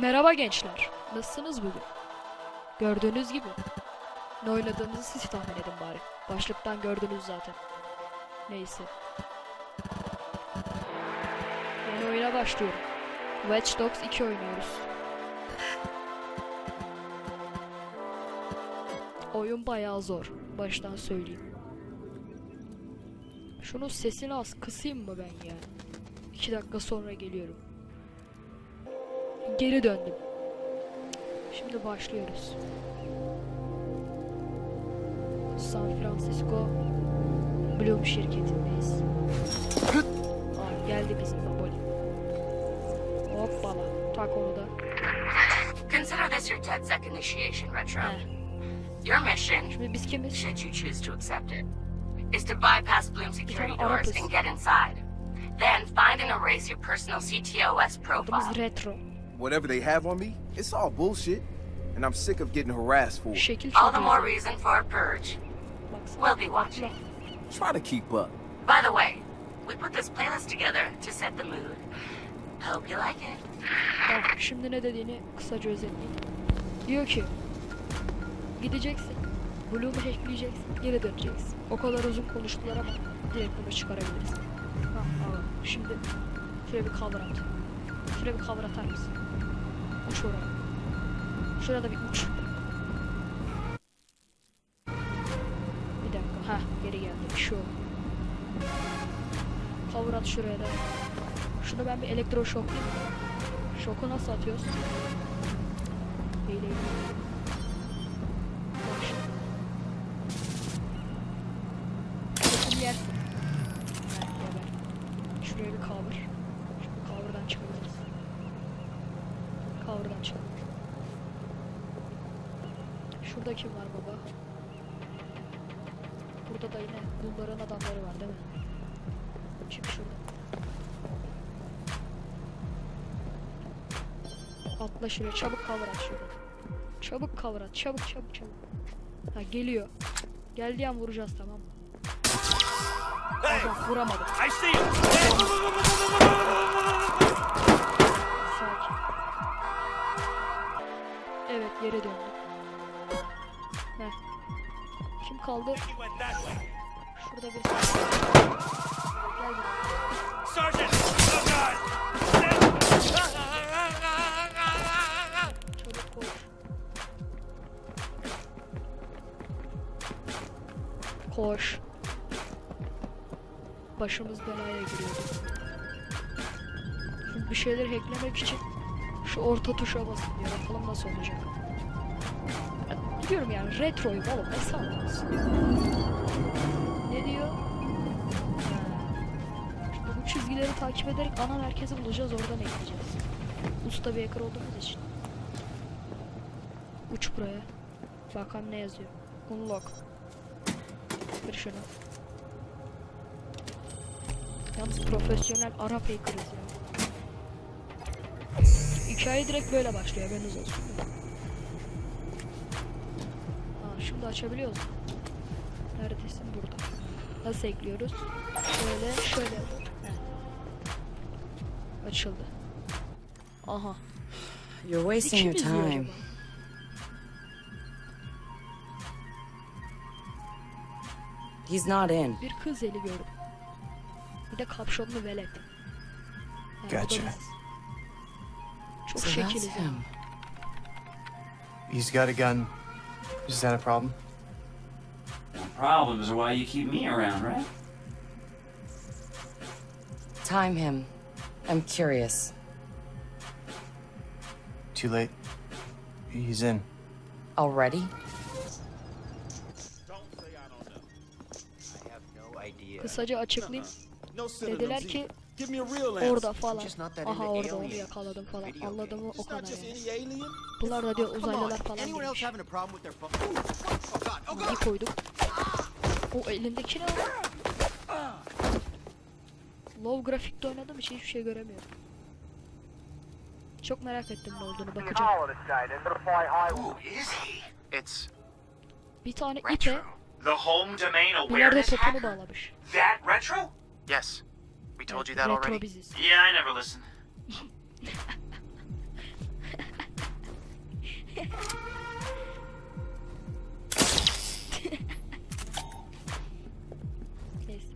Merhaba gençler. Nasılsınız bugün? Gördüğünüz gibi. Ne oynadığınızı siz tahmin edin bari. Başlıktan gördünüz zaten. Neyse. Yeni oyuna başlıyorum. Watch Dogs 2 oynuyoruz. Oyun bayağı zor. Baştan söyleyeyim. Şunun sesini az kısayım mı ben ya? 2 dakika sonra geliyorum. Geri döndüm. Şimdi başlıyoruz. San Francisco Bölüm şirketindeyiz. Aa, geldi bizim Bölüm. Hoppala. Tak onu da. Consider this your DedSec initiation, Retro. Your mission, Şimdi biz kimiz? should you choose to accept it, is to bypass Bloom security doors and get inside. Then find and erase your personal CTOS profile. Adımız Retro. Whatever they have on me, it's all bullshit. And I'm sick of getting harassed for it. Şekil All the çok more iyi. reason for a purge. Baksana. We'll be watching. Try to keep up. By the way, we put this playlist together to set the mood. Hope you like it. Bak şimdi ne dediğini kısaca özetleyeyim. Diyor ki gideceksin, Bloom'u hackleyeceksin, geri döneceksin. O kadar uzun konuştular ama direkt bunu çıkarabiliriz. Şimdi şuraya bir cover at. Şuraya bir cover atar mısın? Uç oraya. Şuraya da bir uç. Bir dakika. Heh, geri geldi. Bir şey oldu. Cover at şuraya da. Şunu ben bir elektroşoklayayım mı? Şoku nasıl atıyoruz? Eğleyelim. Bak şimdi. Şokunu yersin. Heh, geber. Şuraya bir cover. Şimdi cover'dan çıkabiliriz. Cover'dan çıkalım. Şurada kim var baba? Burada da yine bunların adamları var değil mi? Çık şuradan. Atla şuraya, çabuk cover at şuradan. Çabuk cover at, çabuk. Ha geliyor. Geldiği an vuracağız, tamam mı? Bak vuramadım. Sakin. Evet, geri döndüm. Heh. Kim kaldı? Şurada bir. Gel buraya. Sergeant! Oh God! Çabuk koş. Koş. Başımız belaya giriyordu. Şimdi bir şeyler hacklemek için şu orta tuşa basın diyor. Bakalım nasıl olacak. Ben biliyorum yani retroyu oğlum ne sandınız? Ne diyor? Şimdi bu çizgileri takip ederek ana merkezi bulacağız, oradan ekleyeceğiz. Usta bir hacker olduğumuz için. Uç buraya. Bakalım ne yazıyor. Unlock. Kır şunu. Yalnız profesyonel Arap hacker'ız ya. Hikaye direkt böyle başlıyor, haberiniz olsun. Ha, şimdi açabiliyoruz. Neredesin? Burada. Nasıl ekliyoruz? Şöyle. Heh. Açıldı. Aha. You're wasting your time. He's not in. Bir kız eli gördüm. Bir de kapşonlu velet. Yani bu da Gotcha. biziz. Çok So that's şekiliz ya. him. He's got a gun. Is that a problem? Problems are why you keep me around, right? Time him. I'm curious. Too late. He's in. Already? Kısaca açıklayayım. Dediler ki orada falan. Aha orada onu yakaladım falan. Anladım mı o kadar yani. Bunlar da diyor uzaylılar falan demiş. Bir koyduk. O elindeki ne lan? Low grafikte oynadığım için hiçbir şey göremiyorum. Çok merak ettim ne olduğunu, bakacağım. Who is he? It's Bir tane ipe Retro. The home domain ileride awareness topunu hacker? bağlamış. That retro? yes. We told you that Retro already. biziz. Yeah, I never listen. Neyse.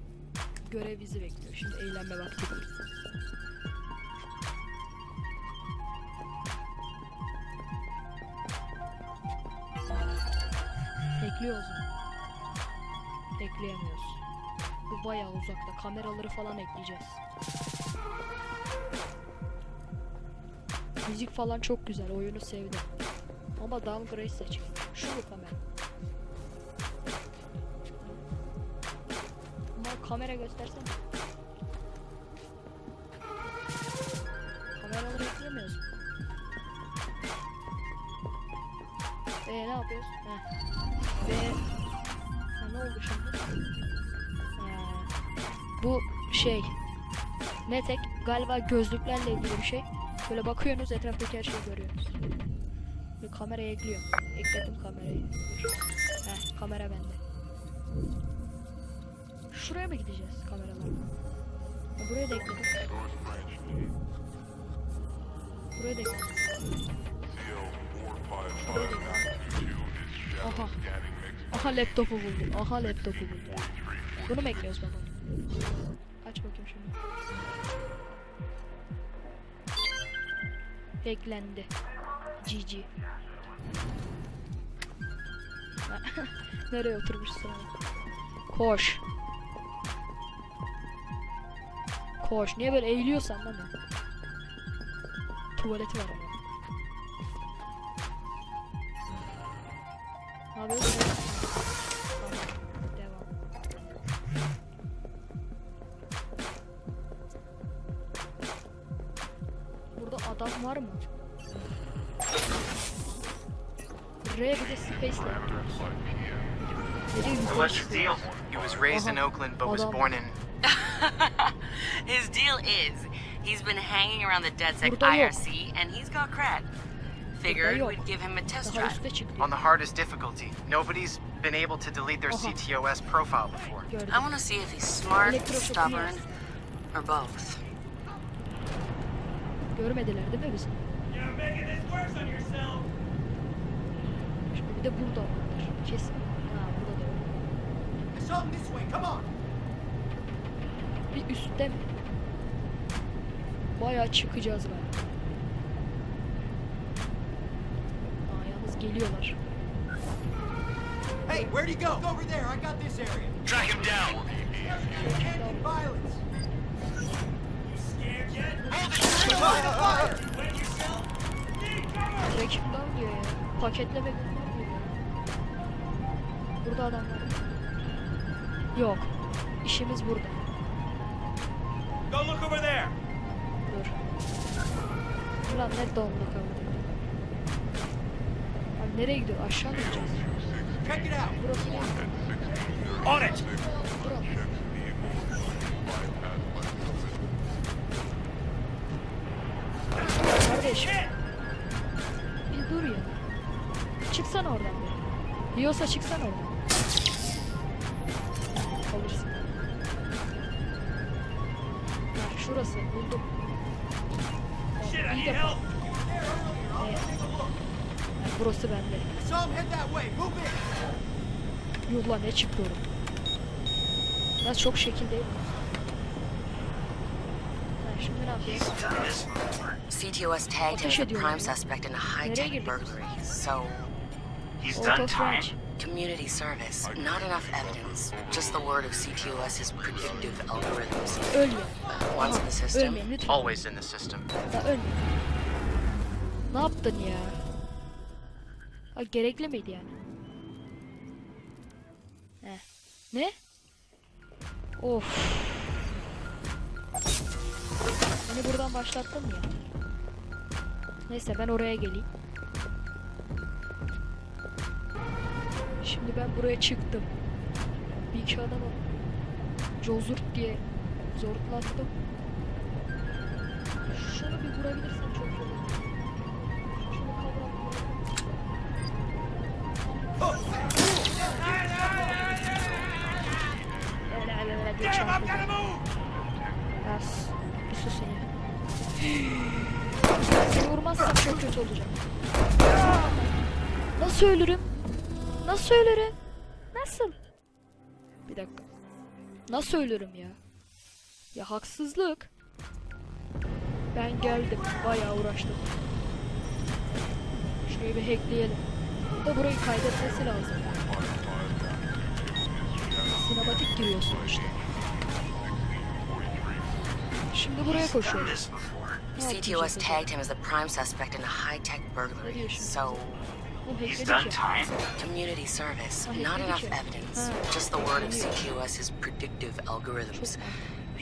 Görev bizi bekliyor. Şimdi eğlenme vakti değil. Ekliyoruz mu? Ekleyemiyoruz. Bu bayağı uzakta. Kameraları falan ekleyeceğiz. Müzik falan çok güzel. Oyunu sevdim. Ama downgrade seçin. Şu mu kamera? Ama kamera göstersene. Kameraları eklemiyoruz mu? Ne yapıyoruz? Ve ne oldu şimdi? Bu şey ne tek galiba gözlüklerle ilgili bir şey. Böyle bakıyorsunuz, etraftaki her şeyi görüyorsunuz. Bir kameraya ekliyorum. Ekledim kamerayı. Dur. Kamera bende. Şuraya mı gideceğiz kameralarla? Buraya da ekledim. Buraya da ekledim. Aha. Aha laptopu buldum. Aha laptopu buldum. Bunu mu ekliyoruz baba? Aç bakayım şimdi. Eklendi. GG. Nereye oturmuşsun abi? Koş. Koş. Niye böyle eğiliyorsan lan? Tuvaleti var ama. Ne yapıyorsun? Devam. Burada adam var mı? R bir de space'le yapıyoruz. So what's the deal? He was raised in Oakland but was Adam. born in... His deal is, he's been hanging around the DedSec Burada yok. IRC, and he's got cred. Figured yok. we'd give him a test Daha drive. üstte çıktı. on the hardest difficulty. Nobody's been able to delete their Aha. CTOS profile before. Gördüm. I want to see if he's smart, Elektroşoku stubborn, yersin. or both. Görmediler değil mi bizi? You're making this worse on yourself. Şimdi bir de burada vardır. Kesin. Ha burada da yok. Something this way, come on! Bir üstte mi? Bayağı çıkacağız galiba. Aa yalnız geliyorlar. Hey, where'd he go? Over there, I got this area. Track him down. Ending violence. Scared yet? Fire! Rakipten diyor ya. Paketleme günler diyor. Burada adam var. Yok. İşimiz burada. Go look over there. Dur. Ulan ne donlu kaldı. Abi nereye gidiyor? Aşağı mı gideceğiz? Check it out. Burası ne? On it. Burası. Kardeşim. Bir dur ya. Çıksana oradan bir. Diyorsa çıksana oradan. Alırsın. Ha, şurası buldum. Shit, I İyi need de help. burası bende. Some head that way. Move in. Yuh lan ne çıktı orada? Biraz çok şekil değil mi? Ha, şimdi ne yapıyoruz? Done this before. CTOS tagged him Ateş as a ediyorlar prime ya. suspect in a Nereye high-tech girdik? burglary. So, He's Auto done time. French. community service, not enough evidence. Just the word of CTOS's predictive algorithms. Öl ya. Once in the system, Ölmeyin lütfen. Always in the system. Ya ölme. Ne yaptın ya? Ha, gerekli miydi yani? Ne? Of. Beni buradan başlattın ya. Neyse ben oraya geleyim. Şimdi ben buraya çıktım. Bir iki adama cozurt diye zortlattım. Şunu bir vurabilirsen çok iyi olur. Şunu kavram. Öyle diye Damn, I've çarpıldı. got to move. Yas. Bir susun ya. Seni vurmazsam çok kötü olacak. Nasıl ölürüm? Nasıl ölürüm? Nasıl? Bir dakika. Nasıl ölürüm ya? Ya haksızlık. Ben geldim. Bayağı uğraştım. Şurayı bir hackleyelim. Bu da burayı kaydetmesi lazım. Sinematik giriyorsun işte. Şimdi buraya koşuyoruz. This before. Ne CTOS yapacağız acaba? tagged him as the prime suspect in a high-tech burglary. So, Bu He's hackledik done ya. time. community service. Ah, Not hackledik enough ya. evidence. Ha, Just the word of geliyor. CTOS's predictive algorithms. Çok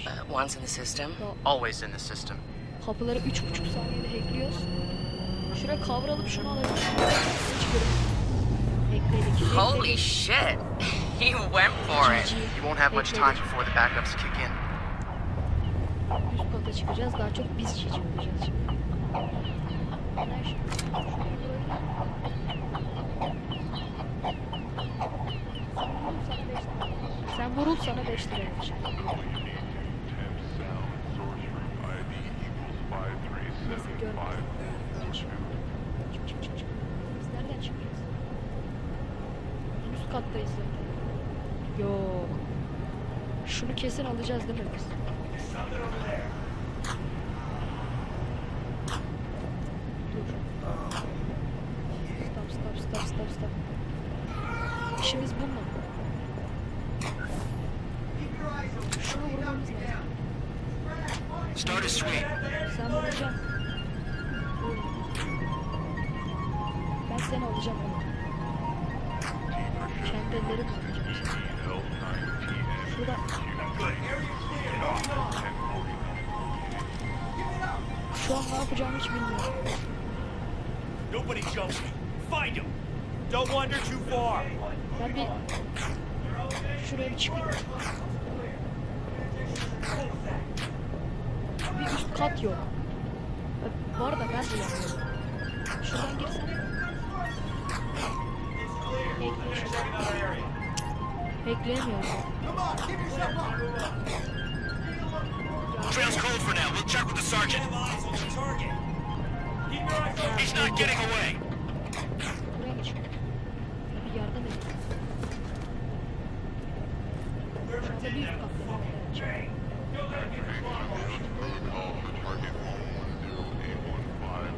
mantıklıymış. Once in the system, Ya, Always in the system. kapıları 3,5 saniyede hackliyoruz. Şuraya cover alıp şunu alabiliriz. Hiç hackledik. holy shit! He went for it. You won't have much time before the backups kick in. Üst kata çıkacağız. Daha çok biz çiğ olacağız şimdi. Ne şimdi? Sen vurul sana 5 lira verecek. Neyse görmedim. Çık çık çık çık. Biz nereden çıkacağız? En üst kattayız zaten. Yok. Şunu kesin alacağız değil mi biz? Dur. Stop. İşimiz bu mu? Şunu vurmamız lazım. Start a sweep. Sen vuracaksın. Ben seni alacağım ama. Kendi ellerimle alacağım seni. Şurada. Şu an ne yapacağımı hiç bilmiyorum. Nobody jumps me. Find him. Don't wander too far. Ben bir şuraya bir çıkayım. Bir üst kat yok. Var da ben bulamıyorum. Şuradan girsem. Bekleyemiyorum. Trail's cold for now. We'll check with the sergeant. He's not getting away. Buraya geç. Bir yardım et. Şu anda bir üst katta.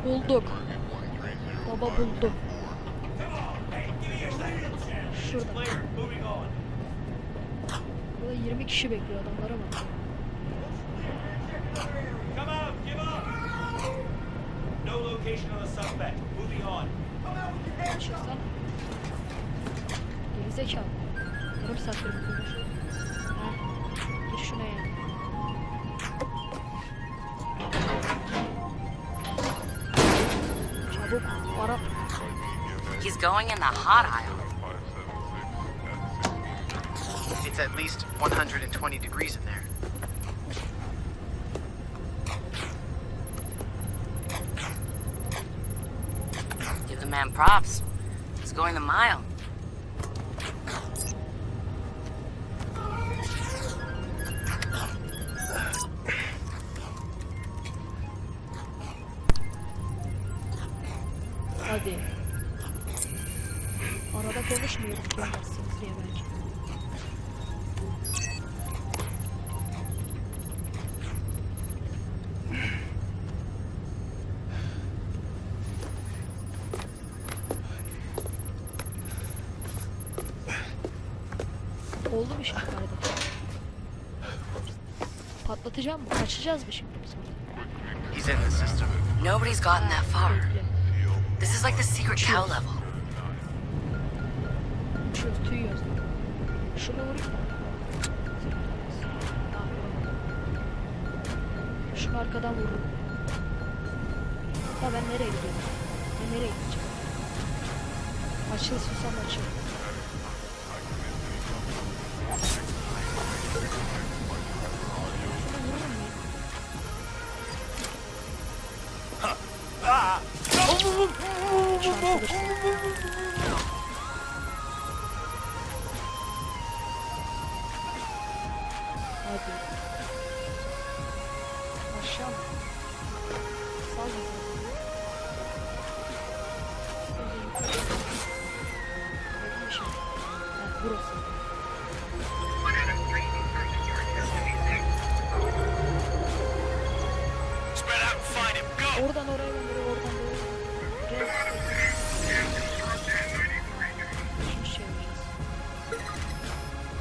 Bulduk. Baba buldu. Şurada. Burada 20 kişi bekliyor, adamlara bak. Come out. Give up. No location on the suspect. Moving on. Çıksan. Gerizekalı. Yarım saattir bu konuşuyor. Ha. Gir şuna yani. Çabuk. Arap. He's going in the hot aisle. It's at least 120 degrees in there. Give the man props. He's going the mile. Hadi. Arada konuşmuyorum görmezsiniz diye belki. Oldu mu şimdi kardeşim? Patlatacağım mı? Kaçacağız mı şimdi biz buradan? He's in the system. Nobody's gotten that far. Bekle. This is like the secret cow level. Uçuyoruz, tüyüyoruz. Şunu vurayım mı? Tamam, vuramadım. Şunu arkadan vururum. Ya ben nereye gidiyorum? Ben nereye gideceğim? Açıl susam açıl. Şunu vururum ya. Çarpılırsın. Hadi. Aşağı mı? Sağ mı? Burası. Spread out and find him. Go! Oradan oraya gönderiyor, oradan buraya gönderiyor. Şimdi çevireceğiz.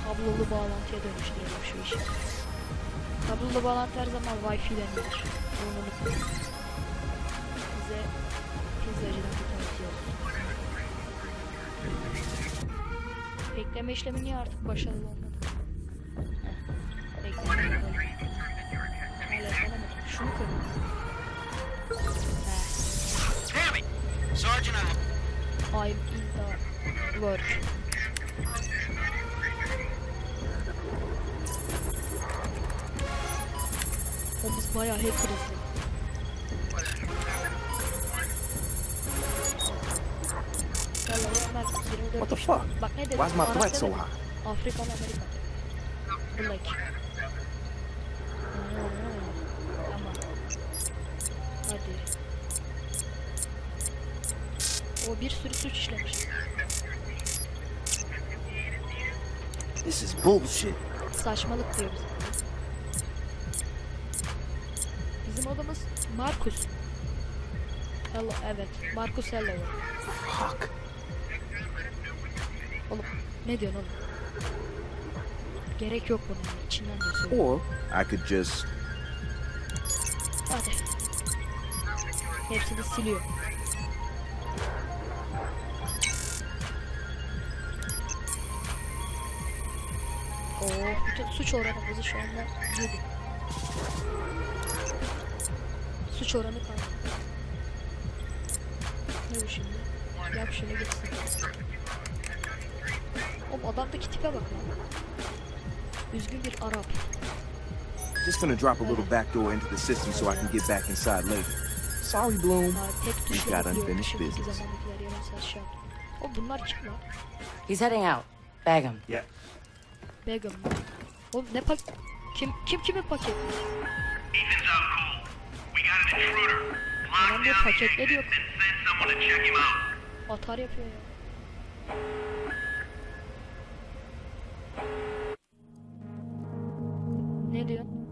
Kablolu bağlantıya dönüştürelim şu işi. Kablolu bağlantı her zaman Wi-Fi'den gelir. Bunu unutmayın. Bize pizzacıdan bir tavsiye olsun. Bekleme işlemi niye artık başarılı olmadı? Bekleme işlemi. Hala denemedim. Şunu koyalım. Tammy! Sergeant, I'm in the work. O biz bayağı hackeriz. What the fuck? Bak ne dedim? Why's my Arap threat so demedim. high? Afrika Amerika. Black. Tamam. Hadi. O bir sürü suç işlemiş. This is bullshit. Saçmalık diyor bize. Bizim adamız Marcus. Hello, evet. Marcus Hello. Fuck. Oğlum ne diyorsun oğlum? Gerek yok bunun. İçinden de söyle. Or I could just... Hadi. Hepsini siliyor. Bütün suç oranımızı şu anda 7. Suç oranı kaldı. Ne bu şimdi? Yap şunu gitsin. Oğlum adamdaki tipe bak lan. Üzgün bir Arap. Just gonna drop a little backdoor into the system so I can get back inside later. Sorry, Bloom. Tek We tuşla got yapıyor. unfinished Şimdiki business. zamandakiler yarım saat şey yaptı. Oğlum bunlar kim lan? He's heading out. Bag him. Yeah. Begum. Oğlum ne pak... Kimin paketi? Ethan's out cold. We got an intruder. Adam Lock diyor down the paketleri yok. exit and send someone to check him out. Atar yapıyor ya. Ne diyorsun?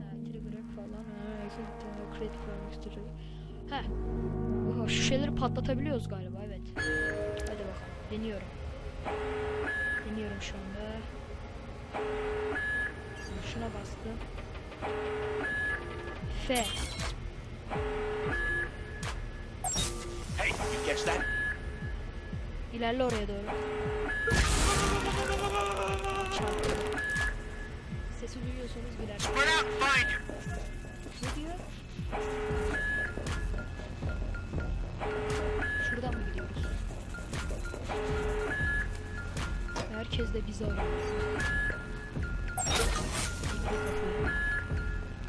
Ha, trigger falan. Create from exterior. Heh. Oha, şu şeyleri patlatabiliyoruz galiba, evet. Hadi bakalım. Deniyorum. Deniyorum şu anda. Şuna bastım. F. Hey, you catch that? İlerle oraya doğru. Çarptım. Sesi duyuyorsanız güler. Spread out and find him. Ne diyor? Şuradan mı gidiyoruz? Herkes de bizi arıyor.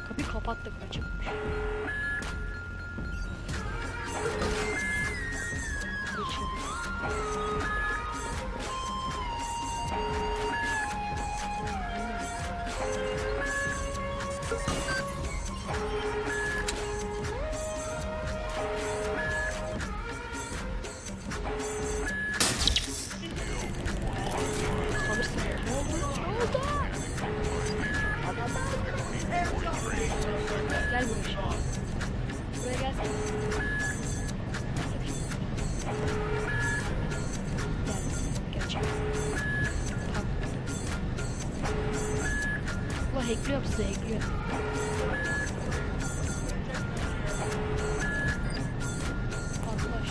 Kapıyı kapattık, açıkmış. Alırsın. Ne oldu? Ne oldu? Gel buraya şimdi. Buraya gelsene. Gel. Gerçek. Tamam. Ulan hackliyorum size, hackliyorum. Arkadaş.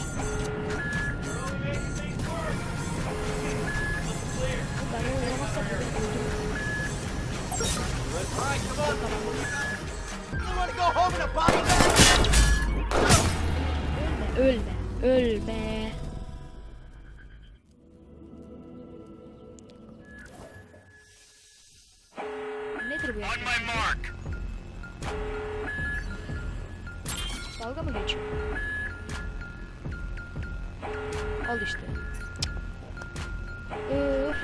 Ben o oynamazsam bu beni öldürür. Ölme, ölme. Nedir bu ya? On my mark. Dalga mı geçiyor? Al işte. Öf.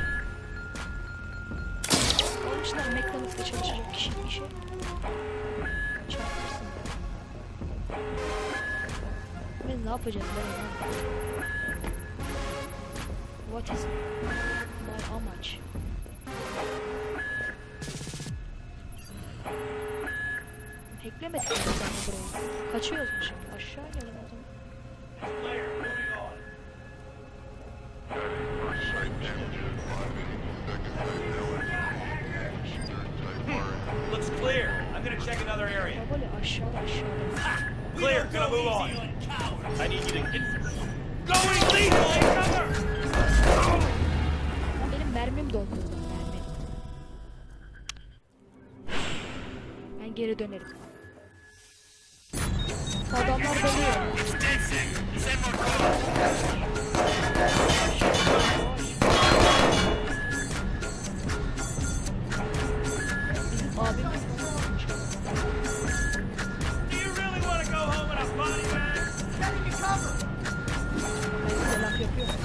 Almışlar mekanikte çalışacak kişi işe. Çarpırsın. Ben ne yapacağız ben? What is it? amaç. Hacklemedik mi sen burayı? Kaçıyoruz mu şimdi? Aşağı inelim o zaman. Clear. Moving on. Looks clear. I'm gonna check another area. Ya böyle aşağıda. Clear. Gonna move on. I need you to get... Going lethal! Cover! Lan benim mermim doldu lan mermi. Ben geri dönerim. Adamlar dönüyor. Bizim abimiz ne olmuş? Do you really want to go home in a body bag? Ben size laf yapıyorum.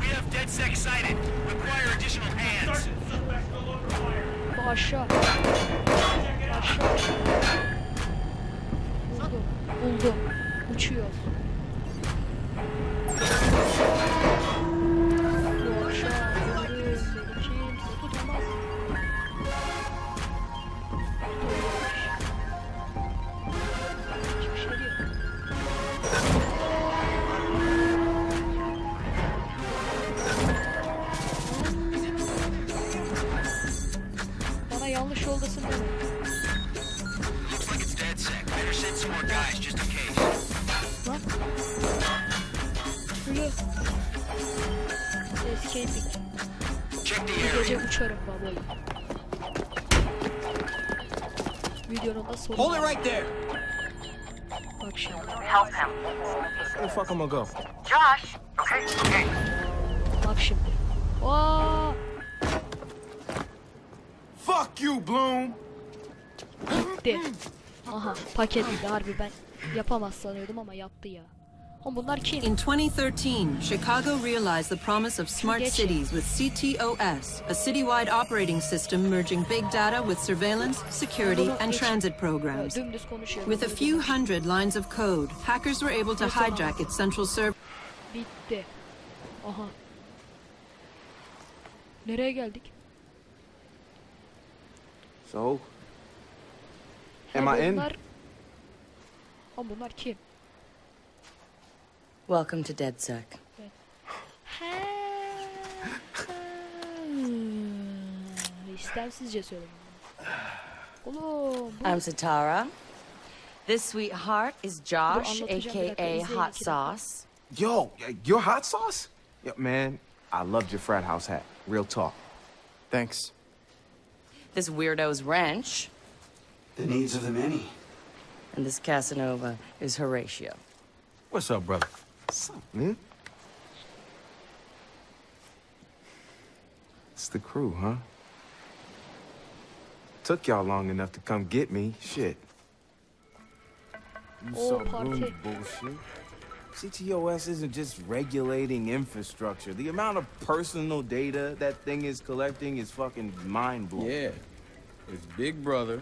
We have DedSec sighted. Require additional hands. Sergeant, suspects no longer fire. Bu aşağı. Check it out. Aşağı. Buldum. Uçuyor. Bu aşağı. Doğru. Beni kimse tutamaz. Hiçbir şey değil. Bana yanlış yoldasın deme. Looks like it's DedSec. Better send some more guys just in case. Lan. Blue. Escaping. Check the Bu gece area. uçarım babayı. Videonun da sonu. Hold it right there. Bak şimdi. Help him. Where the fuck am I go? Josh! Okay, okay. Bak şimdi. Aa! Fuck you, Bloom. Gitti. Aha paketliydi harbi ben yapamaz sanıyordum ama yaptı ya. Oğlum bunlar kim? In 2013, Chicago realized the promise of smart Geçin. cities with CTOS, a citywide operating system merging big data with surveillance, security, Bunu and geçin. transit programs. Dümdüz konuşuyor. With a few hundred lines of code, hackers were able to hijack its central server. Bitti. Aha. Nereye geldik? So, Ha, am I in? bunlar... Oğlum bunlar kim? Welcome to DedSec. He. İstemsizce söyledim. Oğlum bu I'm Satara. This sweetheart is Josh, anlatacağım bir dakika, aka izleyin Hot 2 dakika. Sauce. Yo, your hot sauce? Yo, man, I loved your frat house hat. Real talk. Thanks. This weirdo's Wrench. The needs of the many. And this Casanova is Horatio. What's up, brother? What's up, man? It's the crew, huh? Took y'all long enough to come get me. Shit. You Oh, saw party. Bloom's bullshit. CTOS isn't just regulating infrastructure. The amount of personal data that thing is collecting is fucking mind-blowing. Yeah. It's Big Brother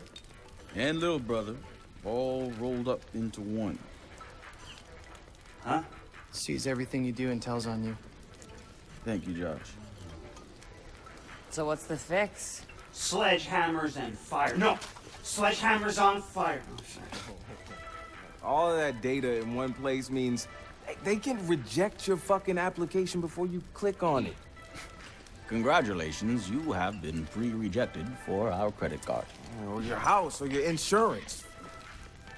and Little Brother all rolled up into one. Huh? Sees everything you do and tells on you. Thank you, Josh. So what's the fix? Sledgehammers and fire. No! Sledgehammers on fire. Oh, sorry. All of that data in one place means they can reject your fucking application before you click on it. Congratulations, you have been pre-rejected for our credit card. Or your house, or your insurance.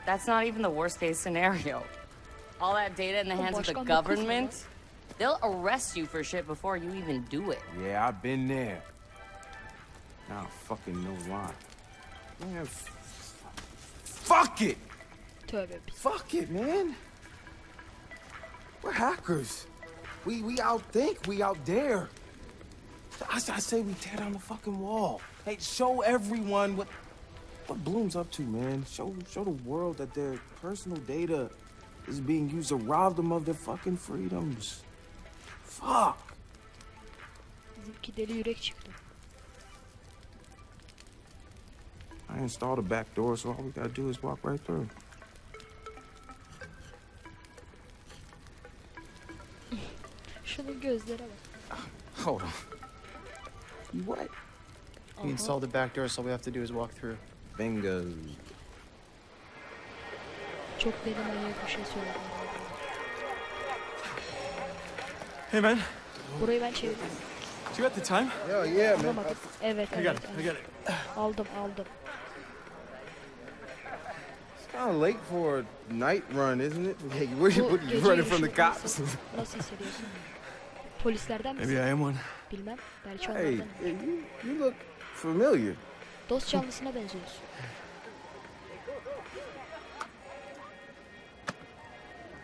That's not even the worst case scenario. All that data in the hands of the government, they'll arrest you for shit before you even do it. Yeah, I've been there. I don't fucking know why. Man, fuck it! tövbe. Fuck it, man. We're hackers. We outthink, we out dare. I say we tear down the fucking wall. Hey, show everyone what Bloom's up to, man. Show the world that their personal data is being used to rob them of their fucking freedoms. Fuck. Bizimki deli yürek çıktı. I installed a back door, so all we gotta do is walk right through. Şunun gözlere bak. Hold on. You what? We installed the back door, so all we have to do is walk through. Bingo. Çok deli manyak bir şey söyledim. Hey, man. Burayı ben çevirdim. Do you got the time? Yeah, man. Bulamadım. Evet, I got evet, it. I evet. got it. Aldım. It's kind of late for a night run, isn't it? Hey, what Bu you gece running from the yürüyüşü cops? nasıl hissediyorsun? Polislerden misin? Maybe I am one. Bilmem. Belki Hey, onlardan. you look familiar. Dost canlısına benziyorsun.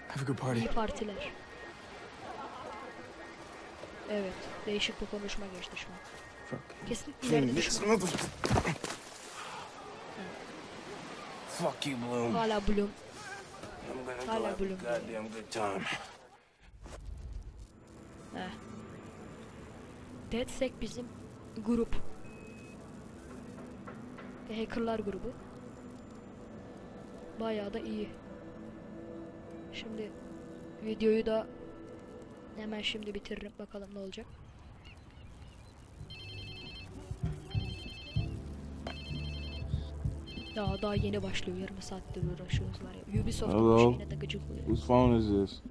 Have a good party. İyi partiler. Evet. Değişik bir konuşma geçti şu an. Kesin ileride düşman. Fuck you, Bloom. Hala Bölüm. I'm gonna Hala go have a Bölüm. goddamn good time. Heh. DedSec bizim grup. Hackerlar grubu. Bayağı da iyi. Şimdi videoyu da hemen şimdi bitiririm. Bakalım ne olacak. Ya daha yeni başlıyor. Yarım saattir uğraşıyoruz var ya. Ubisoft'un şeyine de gıcık oluyor. Whose phone is this?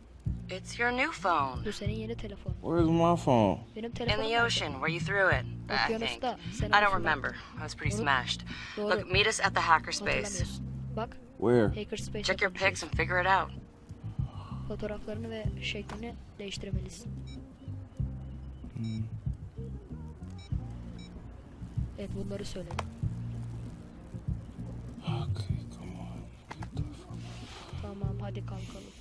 It's your new phone. Bu senin yeni telefonun. Where's my phone? Benim In telefonum the nerede? ocean, where you threw it. I think. Okyanusta. Sen I don't onu remember. I was pretty Doğru. smashed. Doğru. Look, meet us at the hackerspace. Hatırlamıyorsun. Bak. Where? Hackerspace'e Check your pics and figure it out. fotoğraflarını ve şeklini değiştirmelisin. Evet, bunları söyledim. Okay, come on. Get the fuck. Tamam, hadi kalkalım.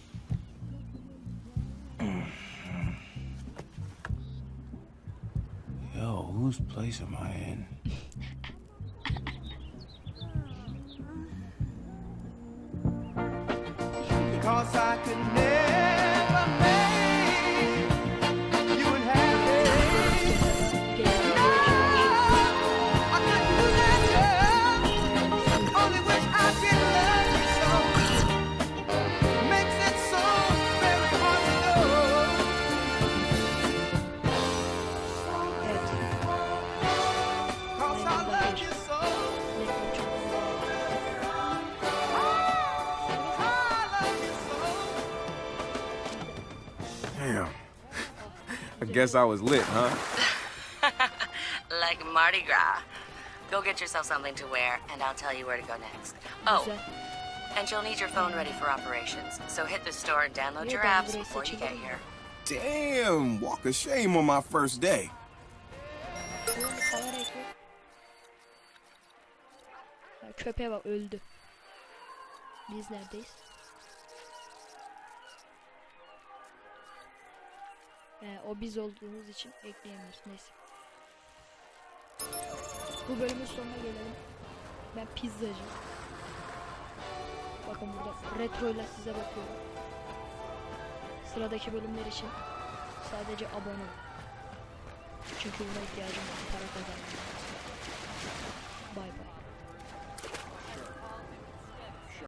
Yo, whose place am I in? Cause I could never make you unhappy. I couldn't do that, girl. Only wish I could love you so. Makes it so very hard to know. Evet. Cause I love you so. Damn. I guess I was lit, huh? Like Mardi Gras. Go get yourself something to wear, and I'll tell you where to go next. Oh, Güzel. and you'll need your phone ready for operations. So hit the store and download your Yeah, apps download before you get here. Damn, walk of shame on my first day. Ya köpeğe bak, öldü. Biz neredeyiz? O biz olduğumuz için ekleyemiyoruz. Neyse. Bu bölümün sonuna gelelim. Ben pizzacı. Bakın burada retroyla size bakıyorum. Sıradaki bölümler için sadece abone olun. Çünkü buna ihtiyacım var. Para kazanmam lazım.